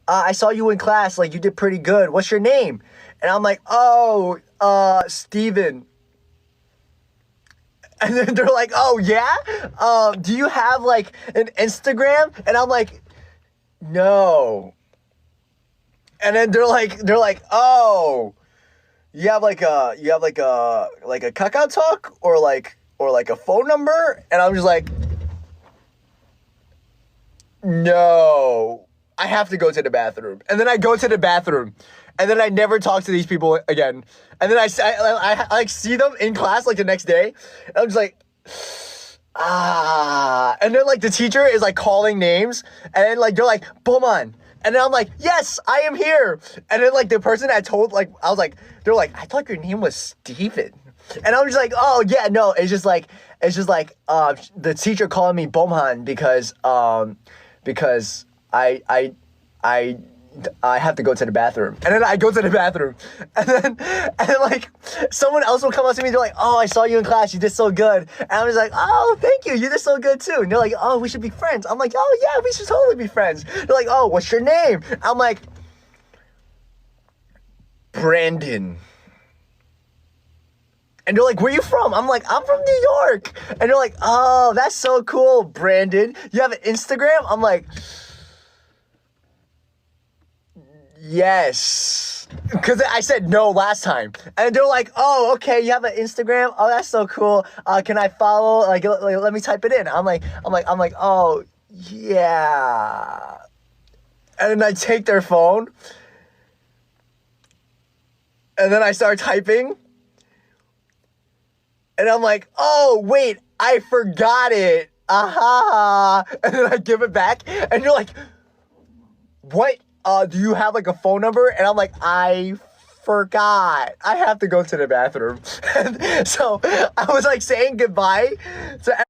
I saw you in class, like you did pretty good. What's your name? And I'm like, oh, Steven. And then they're like, oh yeah? Do you have like an Instagram? And I'm like, no. And then they're like, oh, you have like a Kakao Talk or like a phone number? And I'm just like, no, I have to go to the bathroom. And then I go to the bathroom, and then I never talk to these people again. And then I like see them in class like the next day, and I'm just like, and then like the teacher is like calling names, and then like they're like, Boman. And then I'm like, yes, I am here. And then like the person I told, like, I was like, they're like, I thought your name was Steven. And I'm just like, oh yeah, no, it's just like the teacher calling me Bomhan because I have to go to the bathroom. And then I go to the bathroom. And then like someone else will come up to me, they're like, oh, I saw you in class, you did so good. And I'm just like, oh, thank you, you did so good too. And they're like, oh, we should be friends. I'm like, oh yeah, we should totally be friends. They're like, oh, what's your name? I'm like, Brandon. And they're like, where you from? I'm like, I'm from New York. And they're like, oh, that's so cool, Brandon. You have an Instagram? I'm like, yes. Because I said no last time. And they're like, oh, okay, you have an Instagram? Oh, that's so cool. Can I follow? Like, let me type it in. I'm like, oh, yeah. And then I take their phone. And then I start typing. And I'm like, oh, wait, I forgot it. Aha. And then I give it back. And you're like, what? Do you have like a phone number? And I'm like, I forgot. I have to go to the bathroom. And so I was like saying goodbye to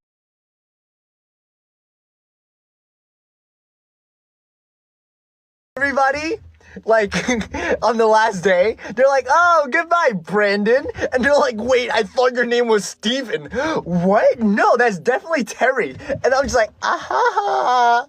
everybody. Like on the last day, they're like, oh, goodbye, Brandon. And they're like, wait, I thought your name was Steven. What? No, that's definitely Terry. And I'm just like, aha.